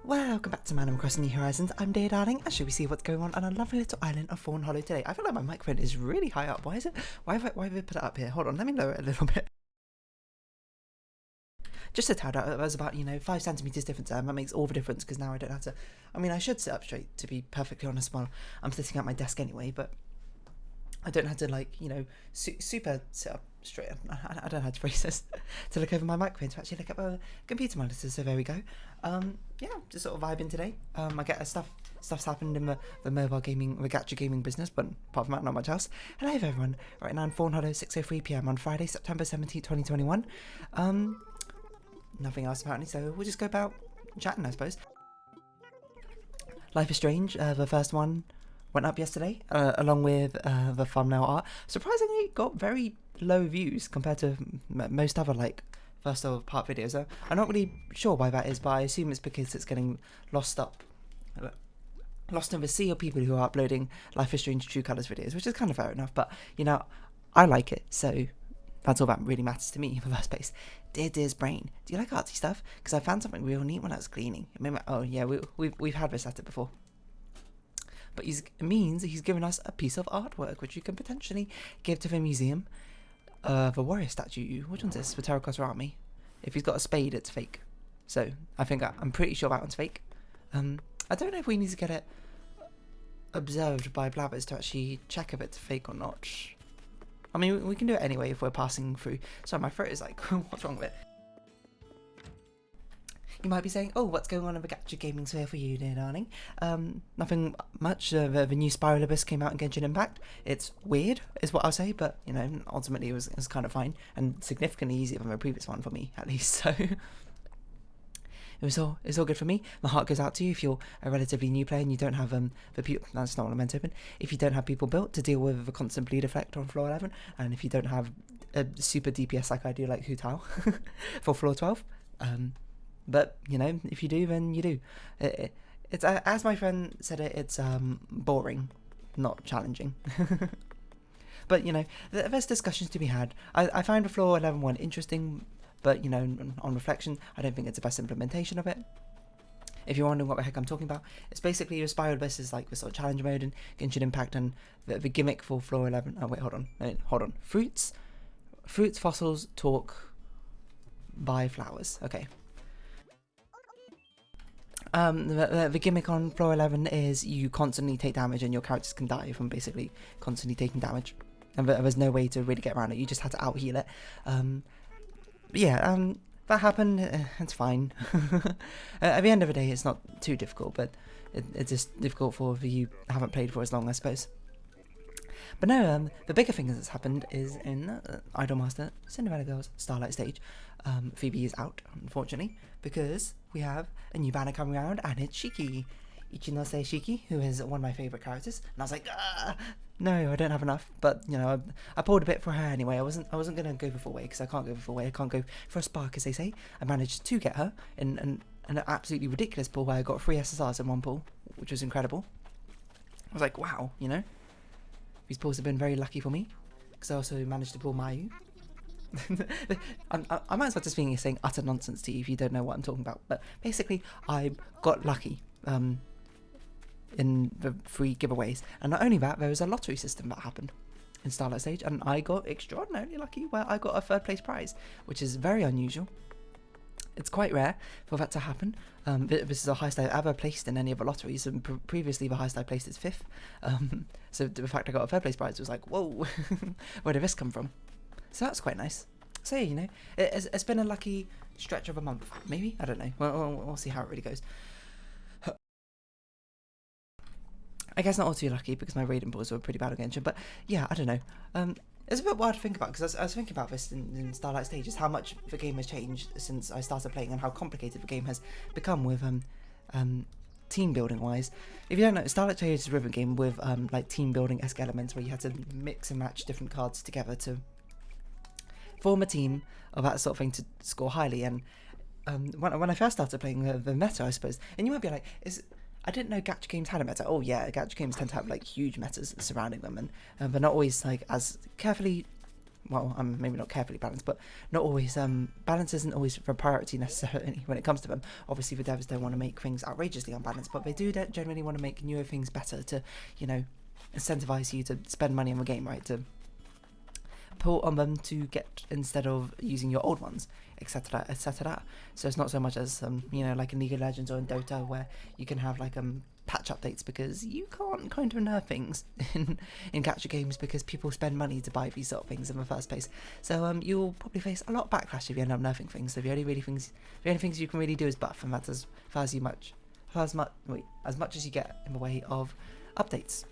Welcome back to Man Crossing New Horizons. I'm Dear Darling, and shall we see what's going on a lovely little island of Fawnhollow today? I feel like my microphone is really high up. Why is it? Why have I put it up here? Hold on, let me lower it a little bit. Just a tad out. It was about 5 centimeters difference there. And that makes all the difference because now I don't have to. I mean, I should sit up straight to be perfectly honest while I'm sitting at my desk anyway, but I don't have to super sit up straight. I don't know how to phrase this. To look over my microphone to actually look at my computer monitor. So there we go. Yeah, just sort of vibing today. I get stuff's happened in the mobile gaming, the Gacha gaming business, but apart from that, not much else. Hello everyone. Right now in Fawnhallow, 6:03 p.m. on Friday, September 17th, 2021. Nothing else apparently, so we'll just go about chatting, I suppose. Life is Strange, the first one went up yesterday, along with the thumbnail art. Surprisingly, got very low views compared to most other first of part videos. I'm not really sure why that is, but I assume it's because it's getting lost in the sea of people who are uploading Life is Strange True Colors videos, which is kind of fair enough. But I like it, so that's all that really matters to me in the first place. Dear's brain, do you like artsy stuff? Because I found something real neat when I was cleaning. Oh yeah, we've had this at it before. But it means he's given us a piece of artwork which you can potentially give to the museum. The warrior statue. Which one's this? The terracotta army. If he's got a spade, it's fake. So I'm pretty sure that one's fake. I don't know if we need to get it observed by blabbers to actually check if it's fake or not. I mean, we can do it anyway if we're passing through. Sorry, my throat is like, what's wrong with it? You might be saying, oh, what's going on in the Gacha gaming sphere for you, dear darling? Nothing much. The new Spiral Abyss came out in Genshin Impact. It's weird, is what I'll say, but, ultimately it was kind of fine and significantly easier than the previous one for me, at least, so it's all good for me. My heart goes out to you if you're a relatively new player and you don't have the people. That's not what I meant to open. If you don't have people built to deal with the constant bleed effect on floor 11, and if you don't have a super DPS like I do, like Hu Tao, for floor 12, but if you do, then you do. It's as my friend said it's boring, not challenging. But there's discussions to be had. I find the floor 11 one interesting. But, on reflection, I don't think it's the best implementation of it. If you're wondering what the heck I'm talking about, it's basically your Spiral Abyss is like the sort of challenge mode in Genshin Impact, and the gimmick for floor 11. Oh, wait, hold on. Fruits, fossils, talk, buy flowers. Okay. The gimmick on floor 11 is you constantly take damage and your characters can die from basically constantly taking damage. And there's no way to really get around it. You just had to out-heal it. That happened. It's fine. At the end of the day, it's not too difficult, but it's just difficult for you haven't played for as long, I suppose. But no, the bigger thing that's happened is in Idolmaster Cinderella Girls Starlight Stage. Phoebe is out, unfortunately, because we have a new banner coming around, and it's Shiki. Ichinose Shiki, who is one of my favourite characters, and I was like, no, I don't have enough, but I pulled a bit for her anyway. I wasn't gonna go for full way because I can't go for full way. I can't go for a spark, as they say. I managed to get her in an absolutely ridiculous pull where I got 3 SSRs in one pull, which was incredible. I was like, wow, these pulls have been very lucky for me because I also managed to pull Mayu. I might as well just be saying utter nonsense to you if you don't know what I'm talking about, but basically I got lucky. In the 3 giveaways, and not only that, there was a lottery system that happened in Starlight Stage, and I got extraordinarily lucky where I got a 3rd place prize, which is very unusual. It's quite rare for that to happen. This is the highest I've ever placed in any of the lotteries, and previously the highest I placed is 5th. So the fact I got a 3rd place prize was like, whoa, where did this come from? So that's quite nice. So yeah, it's been a lucky stretch of a month, maybe? I don't know. We'll see how it really goes. I guess not all too lucky because my raiding balls were pretty bad against you, but yeah, I don't know. It's a bit wild to think about because I was thinking about this in Starlight Stages, how much the game has changed since I started playing and how complicated the game has become with team building wise. If you don't know, Starlight Stages is a rhythm game with team building-esque elements where you had to mix and match different cards together to form a team of that sort of thing to score highly. And when I first started playing the meta, I suppose, and you might be like, I didn't know Gacha games had a meta. Oh yeah, Gacha games tend to have huge metas surrounding them, and they're not always as carefully well, maybe not carefully balanced, but not always, balance isn't always a priority necessarily when it comes to them. Obviously the devs don't want to make things outrageously unbalanced, but they do generally want to make newer things better to, you know, incentivize you to spend money on the game, right, to put on them to get, instead of using your old ones, etc, etc. So it's not so much as, you know, like in League of Legends or in Dota, where you can have like patch updates, because you can't kind of nerf things in gacha games because people spend money to buy these sort of things in the first place. So you'll probably face a lot of backlash if you end up nerfing things. So the only things you can really do is buff, and that's as much as you get in the way of updates.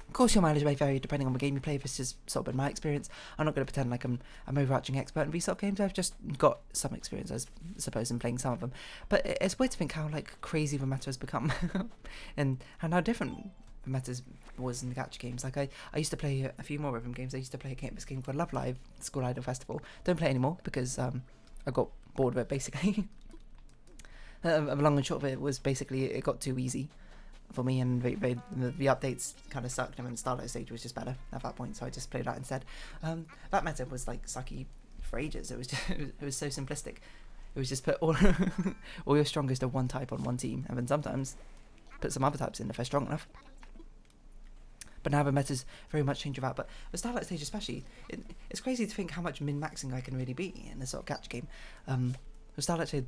Of course, your mileage may vary depending on the game you play. This has sort of been my experience. I'm not going to pretend like I'm overarching expert in these sort of games. I've just got some experience, I suppose, in playing some of them. But it's weird to think how like crazy the meta has become, and how different the meta was in the gacha games. Like I used to play a few more rhythm games. I used to play this game called Love Live School Idol Festival. Don't play it anymore because I got bored of it basically. The long and short of it was basically it got too easy for me, and the updates kind of sucked, and then Starlight Stage was just better at that point, so I just played that instead. That meta was like sucky for ages. It was just, it was so simplistic. It was just put all your strongest of one type on one team, and then sometimes put some other types in if they're strong enough. But now the meta's very much changed about. But with Starlight Stage especially, it's crazy to think how much min-maxing I can really be in this sort of gacha game. With Starlight Stage,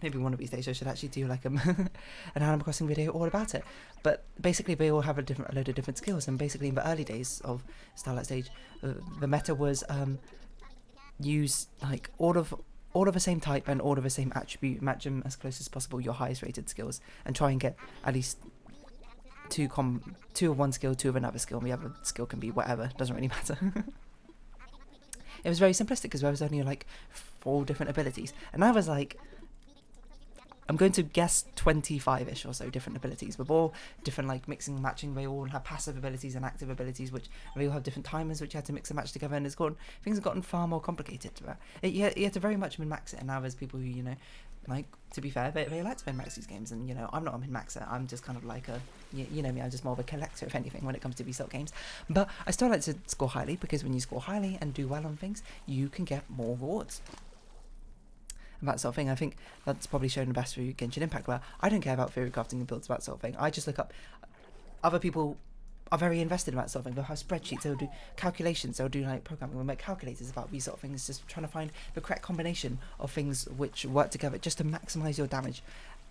maybe one of these days I should actually do like an Animal Crossing video all about it. But basically they all have a load of different skills, and basically in the early days of Starlight Stage, the meta was use like all of the same type and all of the same attribute, match them as close as possible, your highest rated skills, and try and get at least two of one skill, two of another skill, and the other skill can be whatever, doesn't really matter. It was very simplistic because there was only like 4 different abilities, and I was like, I'm going to guess 25-ish or so different abilities, with all different like mixing and matching. They all have passive abilities and active abilities, which they all have different timers, which you had to mix and match together, and things have gotten far more complicated to that. You had to very much min-max it, and now there's people who, you know, like, to be fair, they like to min-max these games, and, you know, I'm not a min-maxer. I'm just kind of like you know me, I'm just more of a collector, if anything, when it comes to these sort of games. But I still like to score highly, because when you score highly and do well on things, you can get more rewards. And that sort of thing. I think that's probably shown the best through Genshin Impact, where I don't care about theory crafting and builds, that sort of thing. I just look up other people are very invested in that sort of thing. They'll have spreadsheets, they'll do calculations, they'll do like programming, they'll make calculators about these sort of things, just trying to find the correct combination of things which work together just to maximise your damage.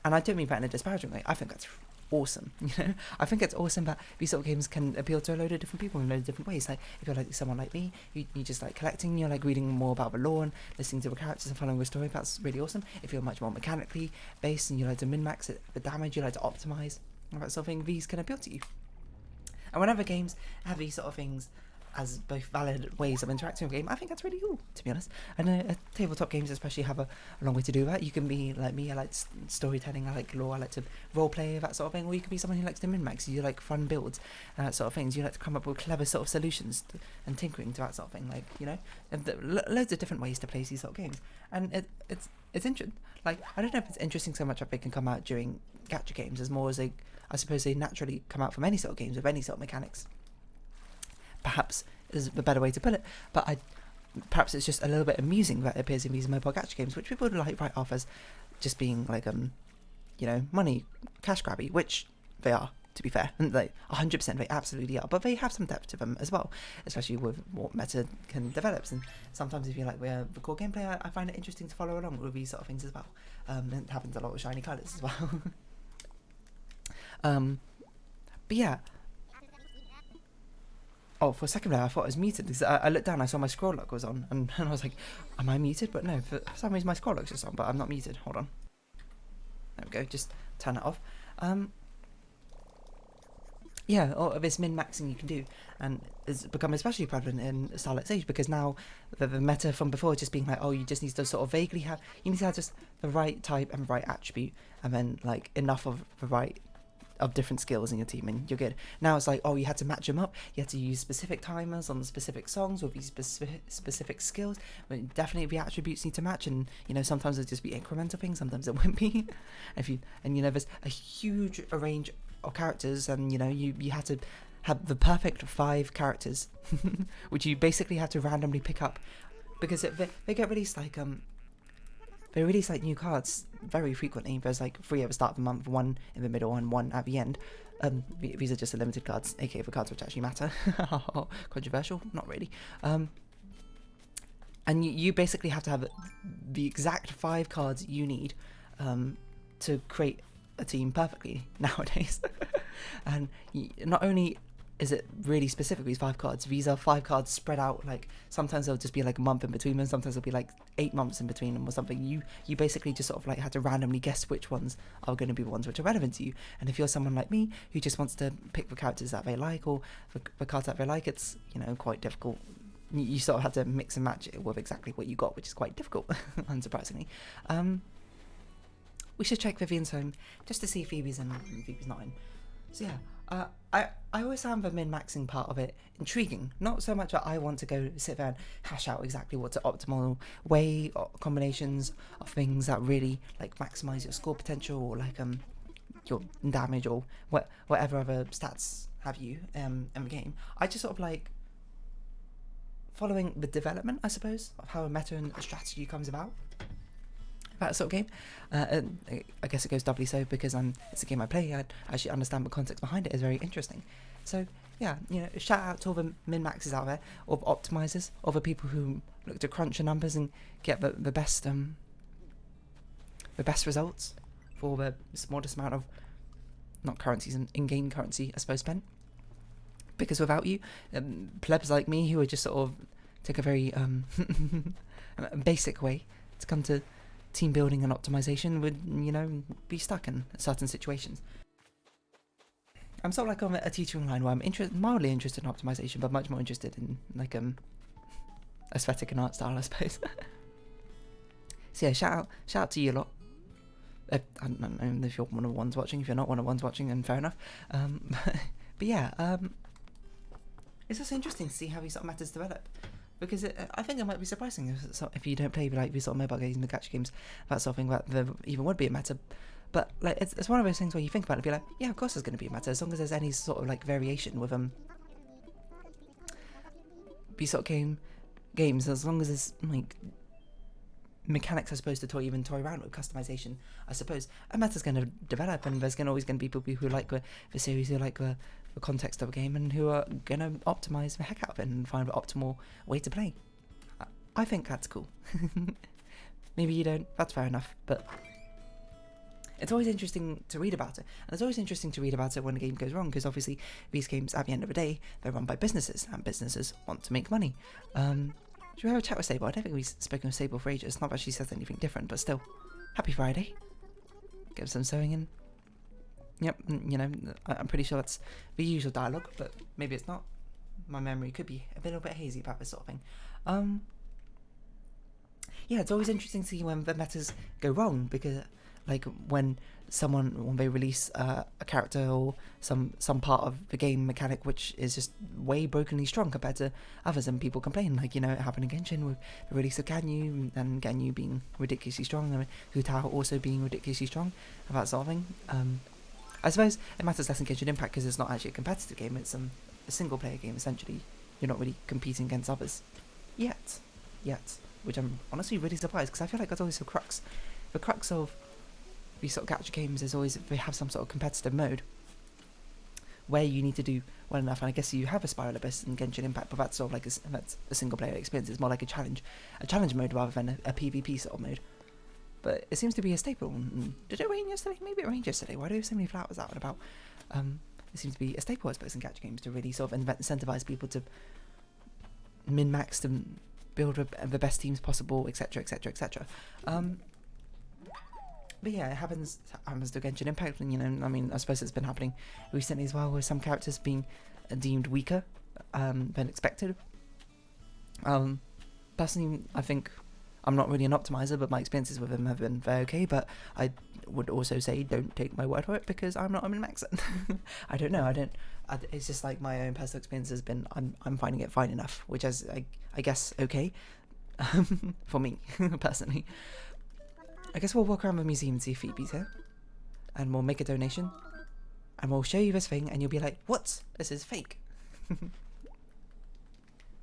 And I don't mean that in a disparaging way. I think that's awesome, you know. I think it's awesome that these sort of games can appeal to a load of different people in a load of different ways. Like if you're like someone like me, you just like collecting, you're like reading more about the lore and listening to the characters and following the story, that's really awesome. If you're much more mechanically based and you like to min-max it, the damage, you like to optimize, that sort of thing, these can appeal to you. And whenever games have these sort of things as both valid ways of interacting with a game, I think that's really cool, to be honest. And tabletop games especially have a long way to do that. You can be like me, I like storytelling, I like lore, I like to roleplay, that sort of thing, or you could be someone who likes to min-max, you like fun builds, and that sort of things. You like to come up with clever sort of solutions and tinkering to that sort of thing, like, you know, loads of different ways to play these sort of games. And it's interesting. Like, I don't know if it's interesting so much that they can come out during gacha games as more as I suppose they naturally come out from any sort of games with any sort of mechanics. Perhaps is the better way to put it, but perhaps it's just a little bit amusing that it appears in these mobile gacha games, which people would like write off as just being like you know, money, cash grabby, which they are, to be fair, and like 100% they absolutely are, but they have some depth to them as well, especially with what meta can develop. And sometimes if you like the core gameplay, I find it interesting to follow along with these sort of things as well. It happens a lot with shiny colours as well. But yeah. Oh, for a second there, I thought I was muted because I looked down, I saw my scroll lock was on, and I was like, am I muted? But no, for some reason my scroll lock's just on, but I'm not muted. Hold on. There we go, just turn it off. Yeah, all of this min-maxing you can do, and it's become especially prevalent in Starlight Stage, because now the meta from before just being like, oh, you just need to sort of vaguely have, you need to have just the right type and right attribute, and then like enough of the right of different skills in your team and you're good. Now it's like, oh, you had to match them up, you had to use specific timers on specific songs with these specific skills, but definitely the attributes need to match, and you know, sometimes it'll just be incremental things, sometimes it won't be. And you know, there's a huge range of characters, and you know, you had to have the perfect 5 characters, which you basically have to randomly pick up, because they get released like they release like new cards very frequently. There's like 3 at the start of the month, 1 in the middle, and 1 at the end. These are just the limited cards, aka the cards which actually matter. Controversial? Not really. And you basically have to have the exact 5 cards you need to create a team perfectly nowadays. And not only is it really specific, these 5 cards, these are 5 cards spread out, like sometimes there'll just be like a month in between them, sometimes there'll be like 8 months in between them or something. You basically just sort of like have to randomly guess which ones are going to be the ones which are relevant to you. And if you're someone like me who just wants to pick the characters that they like, or the cards that they like, it's, you know, quite difficult. You sort of have to mix and match it with exactly what you got, which is quite difficult, unsurprisingly. We should check Vivian's home just to see if Phoebe's in and Phoebe's not in. So yeah, I always found the min-maxing part of it intriguing. Not so much that I want to go sit there and hash out exactly what's an optimal way or combinations of things that really like maximize your score potential, or like your damage, or whatever other stats have you in the game. I just sort of like following the development, I suppose, of how a meta and a strategy comes about. That sort of game. And I guess it goes doubly so because it's a game I play. I actually understand the context behind it is very interesting. So yeah, you know, shout out to all the min-maxes out there, or the optimizers, or the people who look to crunch the numbers and get the best results for the smallest amount of, not currencies, and in-game currency, I suppose, spent. Because without you, plebs like me who are just sort of take a very basic way to come to team building and optimization would, you know, be stuck in certain situations. I'm sort of like on a teetering line where I'm mildly interested in optimization, but much more interested in like aesthetic and art style, I suppose. So yeah, shout out to you lot. I don't know if you're one of the ones watching. If you're not one of the ones watching, then fair enough. But yeah, it's also interesting to see how these sort of matters develop. Because I think it might be surprising if you don't play like these sort of mobile games and the gacha games, that sort of thing, that there even would be a meta. But like it's one of those things where you think about it and be like, yeah, of course there's going to be a meta, as long as there's any sort of like variation with these sort of games, as long as there's like mechanics, I suppose, to toy around with customization, I suppose a meta's going to develop, and there's always going to be people who like the series, who like the context of a game, and who are going to optimize the heck out of it and find the optimal way to play. I think that's cool. Maybe you don't, that's fair enough, but it's always interesting to read about it. And it's always interesting to read about it when a game goes wrong, because obviously these games, at the end of the day, they're run by businesses, and businesses want to make money. Should we have a chat with Sable? I don't think we've spoken with Sable for ages. Not that she says anything different, but still. Happy Friday. Get some sewing in. Yep, you know, I'm pretty sure that's the usual dialogue, but maybe it's not. My memory could be a little bit hazy about this sort of thing. Yeah, it's always interesting to see when the metas go wrong, because like when they release a character or some part of the game mechanic which is just way brokenly strong compared to others, and people complain, like, you know, it happened in Genshin with the release of Ganyu, and Ganyu being ridiculously strong, and Hutao also being ridiculously strong, and that sort of thing. I suppose it matters less in Genshin Impact because it's not actually a competitive game, it's a single player game essentially. You're not really competing against others yet, which I'm honestly really surprised, because I feel like that's always the crux of these sort of gacha games, is always they have some sort of competitive mode where you need to do well enough. And I guess you have a Spiral Abyss and Genshin Impact, but that's sort of like that's a single player experience. It's more like a challenge mode rather than a PvP sort of mode. But it seems to be a staple. Did it rain yesterday? Maybe it rained yesterday. Why do we have so many flowers out and about? It seems to be a staple, I suppose, in gacha games, to really sort of incentivize people to min-max, to build the best teams possible, etc, etc, etc. But yeah, it happens to Genshin Impact, and, you know, I mean, I suppose it's been happening recently as well, with some characters being deemed weaker than expected. Personally, I think I'm not really an optimizer, but my experiences with them have been very okay. But I would also say, don't take my word for it, because I'm not a min-maxer. I don't know. It's just like my own personal experience has been. I'm finding it fine enough, which is I guess okay for me personally. I guess we'll walk around the museum and see if Phoebe's here, and we'll make a donation. and we'll show you this thing, and you'll be like, what? This is fake.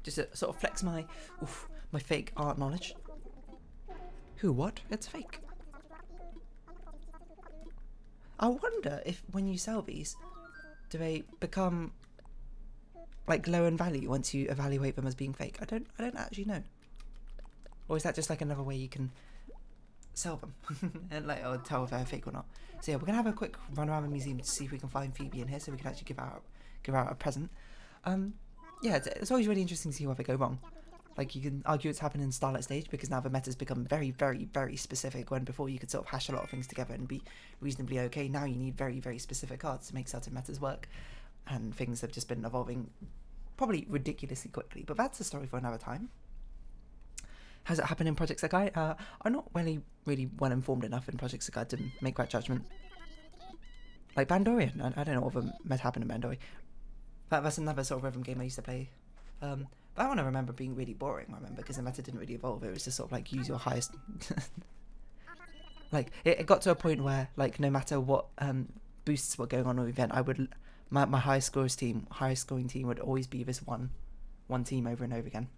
Just to sort of flex my fake art knowledge. Who, what? It's fake. I wonder if when you sell these, do they become like low in value once you evaluate them as being fake? I don't actually know. Or is that just like another way you can sell them and like, or tell if they're fake or not? So yeah, we're gonna have a quick run around the museum to see if we can find Phoebe in here, so we can actually give out a present. Yeah, it's always really interesting to see where they go wrong. Like, you can argue it's happened in Starlight Stage because now the meta's become very, very, very specific, when before you could sort of hash a lot of things together and be reasonably okay. Now you need very, very specific cards to make certain metas work, and things have just been evolving probably ridiculously quickly, but that's a story for another time. Has it happened in Project Sekai? I'm not really well informed enough in Project Sekai to make that judgment. Like Bandori, I don't know what the meta happened in Bandori. That's another sort of rhythm game I used to play. That one I remember being really boring, because the meta didn't really evolve. It was just sort of like use your highest... like, it got to a point where, like, no matter what boosts were going on in the event, I would... My highest scoring team would always be this one team over and over again.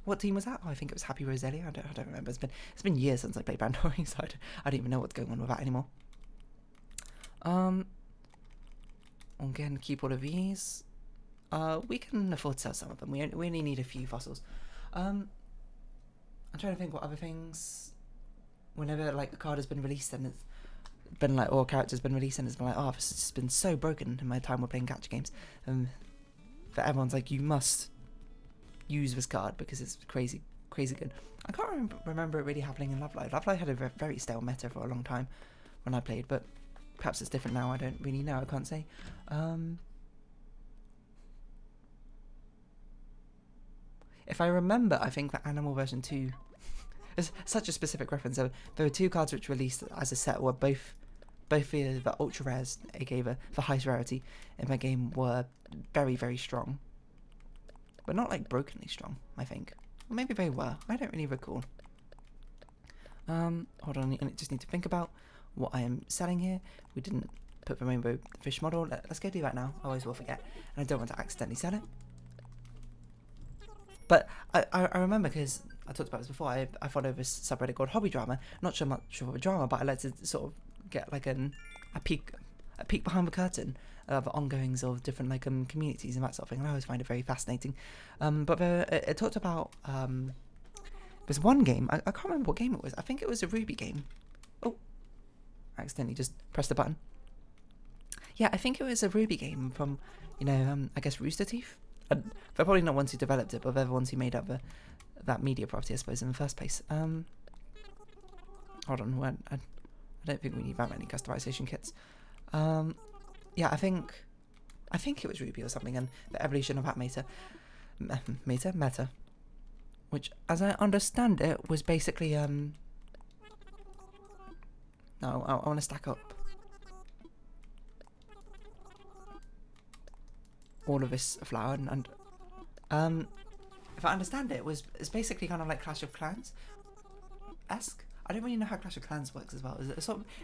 What team was that? Oh, I think it was Happy Roselia. I don't remember. It's been years since I played Bandori, so I don't even know what's going on with that anymore. Again, keep all of these. We can afford to sell some of them. We only need a few fossils. I'm trying to think what other things. Whenever like a card has been released and it's been like, or a character's been released and it's been like, oh, this has just been so broken in my time we're playing gacha games. That everyone's like, you must use this card because it's crazy good. I can't remember it really happening in Love Live. Love Live had a very stale meta for a long time when I played, but perhaps it's different now. I don't really know. I can't say. If I remember, I think that Animal version 2 is such a specific reference. So there were 2 cards which released as a set where both the ultra rares, aka the highest rarity in my game, were very, very strong. But not like brokenly strong, I think. Or maybe they were. I don't really recall. Hold on, I just need to think about what I am selling here. We didn't put the rainbow fish model. Let's go do that now. I always will forget. And I don't want to accidentally sell it. But I remember, because I talked about this before, I follow this subreddit called Hobby Drama. Not so much of a drama, but I like to sort of get like a peek behind the curtain of ongoings of different like communities and that sort of thing. And I always find it very fascinating. But it talked about this one game. I can't remember what game it was. I think it was a Ruby game. Oh, I accidentally just pressed the button. Yeah, I think it was a Ruby game from, I guess Rooster Teeth. They're probably not ones who developed it, but they're the ones who made up that media property, I suppose, in the first place. Hold on, I don't think we need that many customization kits. Yeah, I think it was Ruby or something, and the evolution of that meta, which, as I understand it, was basically no, I want to stack up all of this flour, and if I understand it, it's basically kind of like Clash of Clans-esque. I don't really know how Clash of Clans works as well.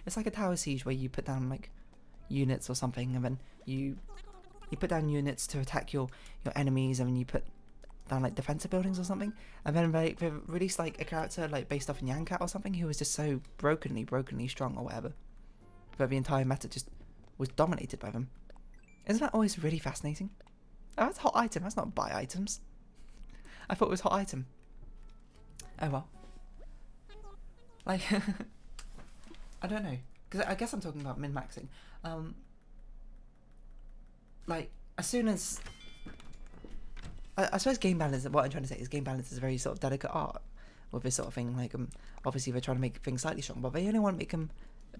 It's like a tower siege where you put down like units or something, and then you put down units to attack your enemies, and then you put down like defensive buildings or something, and then they released like a character like based off in Yankat or something who was just so brokenly strong or whatever, but the entire meta just was dominated by them. Isn't that always really fascinating? Oh, that's hot item. That's not buy items. I thought it was hot item. Oh well. Like, I don't know, because I guess I'm talking about min-maxing. Like, as soon as... I suppose game balance, what I'm trying to say is game balance is a very sort of delicate art with this sort of thing. Like, obviously they're trying to make things slightly strong, but they only want to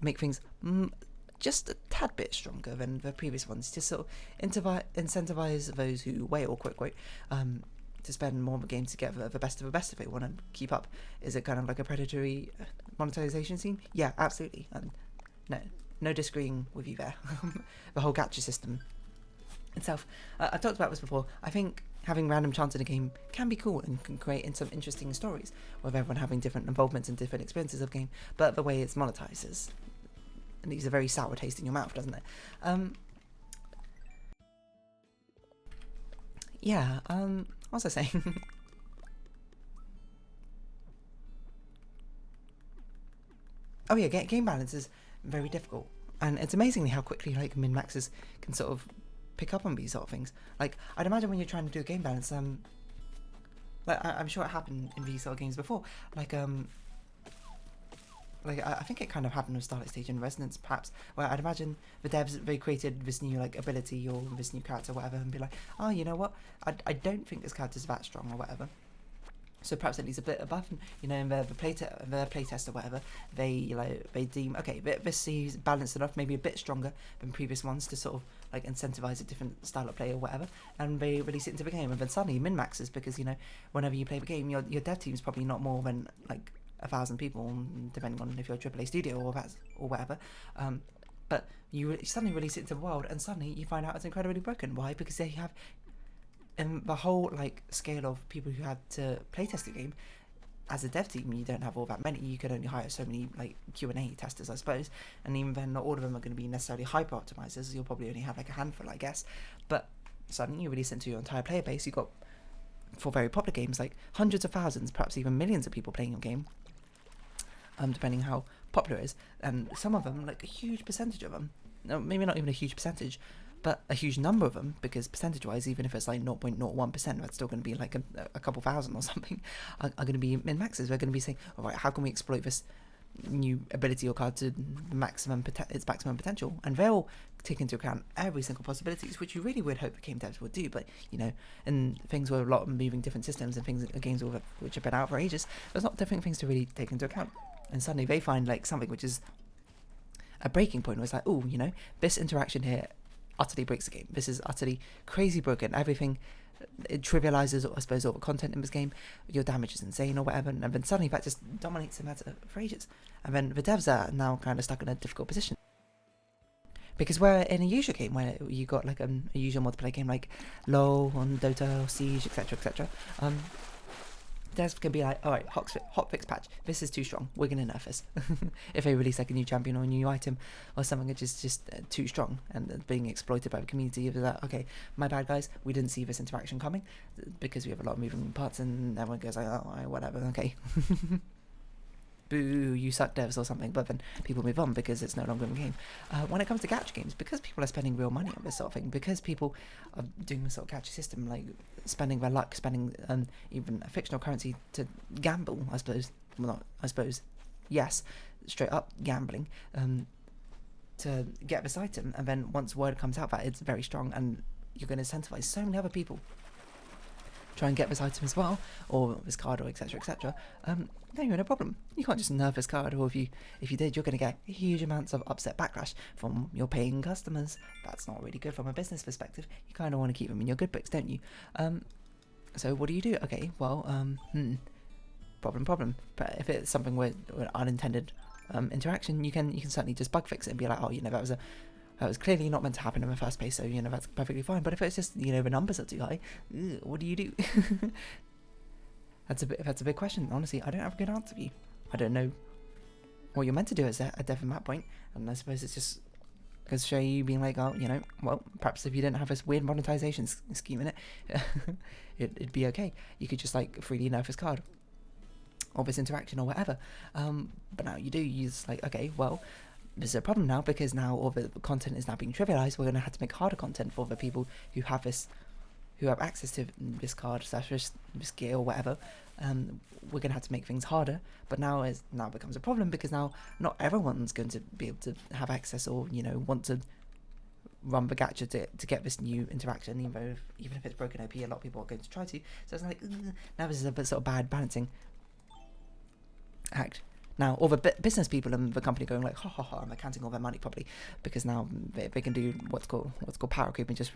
make things just a tad bit stronger than the previous ones, just sort of incentivize those who wait or quick wait to spend more of the game to get the best of the best if they want to keep up. Is it kind of like a predatory monetization scheme? Yeah, absolutely. No disagreeing with you there. The whole gacha system itself. I've talked about this before. I think having random chance in a game can be cool and can create some interesting stories with everyone having different involvements and different experiences of the game, but the way it's monetized is it leaves a very sour taste in your mouth, doesn't it? Yeah, what was I saying? Oh yeah, game balance is very difficult, and it's amazingly how quickly like min-maxers can sort of pick up on these sort of things. Like, I'd imagine when you're trying to do a game balance, like I'm sure it happened in these sort of games before. Like I think it kind of happened with Starlight Stage and Resonance, perhaps, where I'd imagine the devs, they created this new like ability or this new character or whatever, and be like, oh, you know what, I don't think this character's that strong or whatever. So perhaps it needs a bit above, and you know, in the playtest or whatever, they deem, okay, this is balanced enough, maybe a bit stronger than previous ones to sort of like incentivize a different style of play or whatever, and they release it into the game, and then suddenly min-maxes, because you know, whenever you play the game, your dev team's probably not more than like 1,000 people, depending on if you're a AAA studio or whatever. But you suddenly release it into the world, and suddenly you find out it's incredibly broken. Why? Because they have the whole like scale of people who had to playtest the game. As a dev team, you don't have all that many. You could only hire so many like Q&A testers, I suppose, and even then, not all of them are going to be necessarily hyper optimizers. You'll probably only have like a handful, I guess. But suddenly you release it into your entire player base. You've got, for very popular games, like hundreds of thousands, perhaps even millions of people playing your game, depending how popular it is, and some of them, like a huge percentage of them, no, maybe not even a huge percentage, but a huge number of them, because percentage-wise, even if it's like 0.01%, that's still going to be like a couple thousand or something, are going to be min-maxes. We're going to be saying, all right, how can we exploit this new ability or card to its maximum potential? And they'll take into account every single possibilities, which you really would hope the game devs would do. But you know, in things with a lot of moving different systems and things, games which have been out for ages, there's not different things to really take into account. And suddenly they find like something which is a breaking point, where it's like, oh, you know, this interaction here utterly breaks the game. This is utterly crazy broken. Everything, it trivializes, I suppose, all the content in this game. Your damage is insane or whatever, and then suddenly that just dominates the meta for ages. And then the devs are now kind of stuck in a difficult position, because we're in a usual game where you got like a usual multiplayer game like LoL on Dota or Siege, etc. Devs can be like, all right, hotfix patch, this is too strong, we're going to nerf this. If they release like a new champion or a new item or something which is just too strong and being exploited by the community, of that, okay, my bad guys, we didn't see this interaction coming, because we have a lot of moving parts, and everyone goes like, oh, whatever, okay. Boo, you suck, devs, or something. But then people move on because it's no longer in the game. When it comes to gacha games, because people are spending real money on this sort of thing, because people are doing this sort of gacha system, like spending their luck, spending even a fictional currency to gamble, I suppose. Well, not I suppose, yes, straight up gambling, to get this item, and then once word comes out that it's very strong, and you're going to incentivize so many other people try and get this item as well, or this card, or etc. No, you're in a problem. You can't just nerf this card, or if you did, you're going to get huge amounts of upset backlash from your paying customers. That's not really good from a business perspective. You kind of want to keep them in your good books, don't you? So what do you do? Okay, well, problem. But if it's something with unintended interaction, you can certainly just bug fix it and be like, oh, you know, that was clearly not meant to happen in the first place, so, you know, that's perfectly fine. But if it's just, you know, the numbers are too high, what do you do? That's a big question. Honestly, I don't have a good answer for you. I don't know what you're meant to do as a dev from that point, and I suppose it's just going to show you being like, oh, you know, well, perhaps if you didn't have this weird monetization scheme in it, it'd be okay. You could just like freely nerf this card or this interaction or whatever. But now you do use like, okay, well, there's a problem now, because now all the content is now being trivialized. We're going to have to make harder content for the people who have access to this card / this gear or whatever. We're going to have to make things harder, but now becomes a problem, because now not everyone's going to be able to have access, or, you know, want to run the gacha to get this new interaction, even if it's broken OP. A lot of people are going to try to. So it's like, now this is a bit sort of bad balancing act. Now, all the business people in the company going like, ha ha ha, I'm accounting all their money properly, because now they can do what's called power creep, and just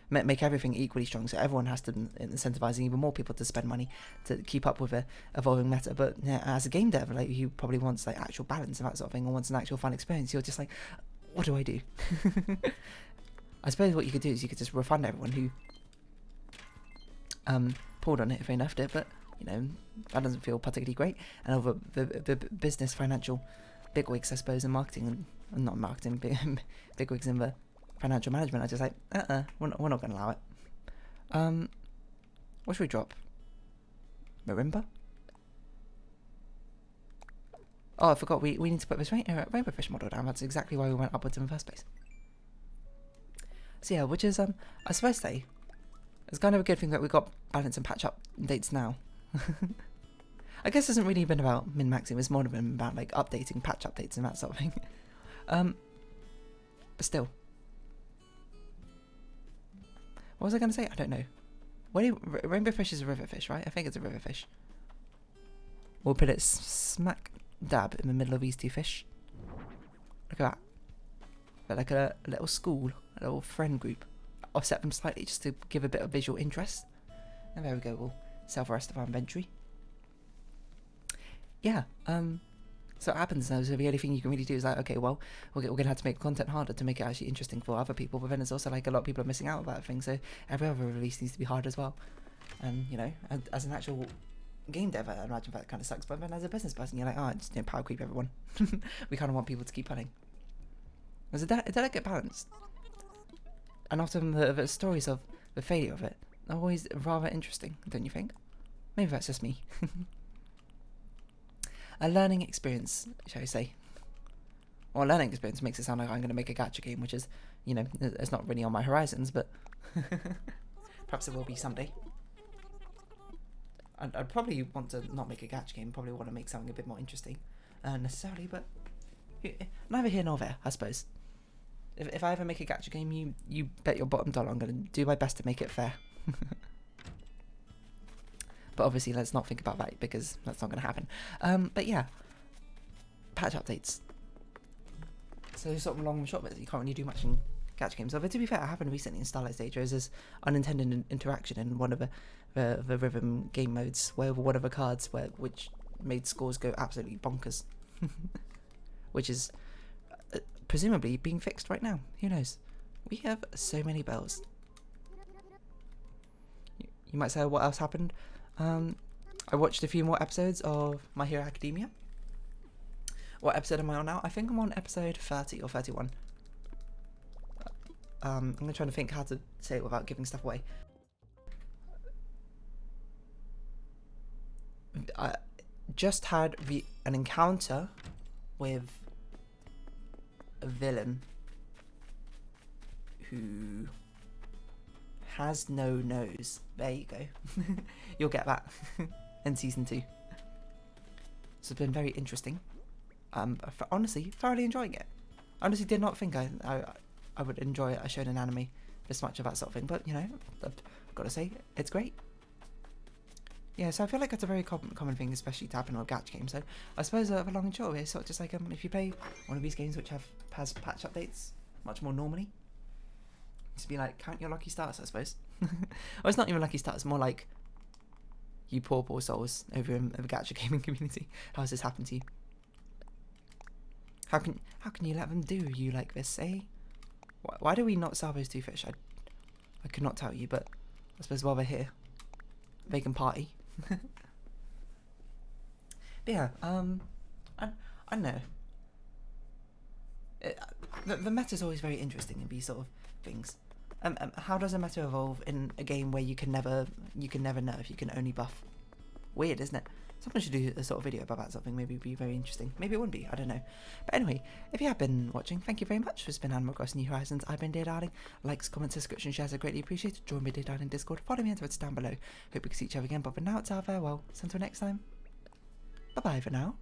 make everything equally strong. So everyone has to incentivize even more people to spend money to keep up with the evolving meta. But yeah, as a game dev, like, who probably wants like actual balance and that sort of thing, or wants an actual fun experience, you're just like, what do I do? I suppose what you could do is you could just refund everyone who pulled on it if they nerfed it, but, you know, that doesn't feel particularly great. And over the business, financial bigwigs, I suppose, and marketing, and not marketing, big wigs in the financial management are just like, we're not going to allow it. What should we drop? Marimba? Oh, I forgot, we need to put this rainbow fish model down. That's exactly why we went upwards in the first place. So yeah, which is, I suppose say, it's kind of a good thing that we got balance and patch up dates now. I guess it hasn't really been about min-maxing, it's more been about like updating, patch updates and that sort of thing. But still. What was I going to say? I don't know. Rainbow fish is a river fish, right? I think it's a river fish. We'll put it smack dab in the middle of these two fish. Look at that. But like a little school, a little friend group. Offset them slightly just to give a bit of visual interest. And there we go, we'll sell the rest of our inventory. Yeah, so what happens now, so the only thing you can really do is like, okay, well, we're going to have to make content harder to make it actually interesting for other people, but then it's also like a lot of people are missing out on that thing, so every other release needs to be hard as well. And, you know, as an actual game dev, I imagine that kind of sucks, but then as a business person, you're like, oh, just power creep everyone. We kind of want people to keep playing. There's a delicate balance. And often the stories of the failure of it are always rather interesting, don't you think? Maybe that's just me. A learning experience, shall we say. Well, a learning experience makes it sound like I'm going to make a gacha game, which is, you know, it's not really on my horizons, but perhaps it will be someday. I'd probably want to not make a gacha game, probably want to make something a bit more interesting, necessarily, but neither here nor there, I suppose. If I ever make a gacha game, you bet your bottom dollar I'm going to do my best to make it fair. But obviously, let's not think about that because that's not going to happen. But yeah, patch updates. So sort of long and short bits, you can't really do much in gacha games. Although to be fair, it happened recently in Starlight Stage. There was this unintended interaction in one of the rhythm game modes, where one of the cards which made scores go absolutely bonkers, which is presumably being fixed right now. Who knows? We have so many bells. You might say, what else happened? I watched a few more episodes of My Hero Academia. What episode am I on now? I think I'm on episode 30 or 31. I'm going to try to think how to say it without giving stuff away. I just had an encounter with a villain who has no nose. There you go. You'll get that in season 2. So it's been very interesting. Honestly, thoroughly enjoying it. I honestly did not think I would enjoy a shonen anime this much of that sort of thing, but you know, I've got to say, it's great. Yeah, so I feel like that's a very common thing, especially to happen on gacha games. So I suppose the long and short of it is sort of just like if you play one of these games which has patch updates much more normally, just be like, count your lucky stars, I suppose. Well, it's not even lucky stars, more like you poor souls over in the gacha gaming community. How has this happened to you? How can you let them do you like this, eh? Why do we not sell those two fish? I could not tell you, but I suppose while they're here, they can party. But yeah, I don't know. The meta's always very interesting in these sort of things. How does a meta evolve in a game where you can never nerf, you can only buff? Weird, isn't it? Someone should do a sort of video about that sort of thing. Maybe it'd be very interesting. Maybe it wouldn't be, I don't know. But anyway, if you have been watching, thank you very much. This has been Animal Crossing New Horizons. I've been Dear Darling. Likes, comments, subscription, shares are greatly appreciated. Join me Dear Darling Discord. Follow me on Twitter down below. Hope we can see each other again. But for now, it's our farewell. So until next time, bye-bye for now.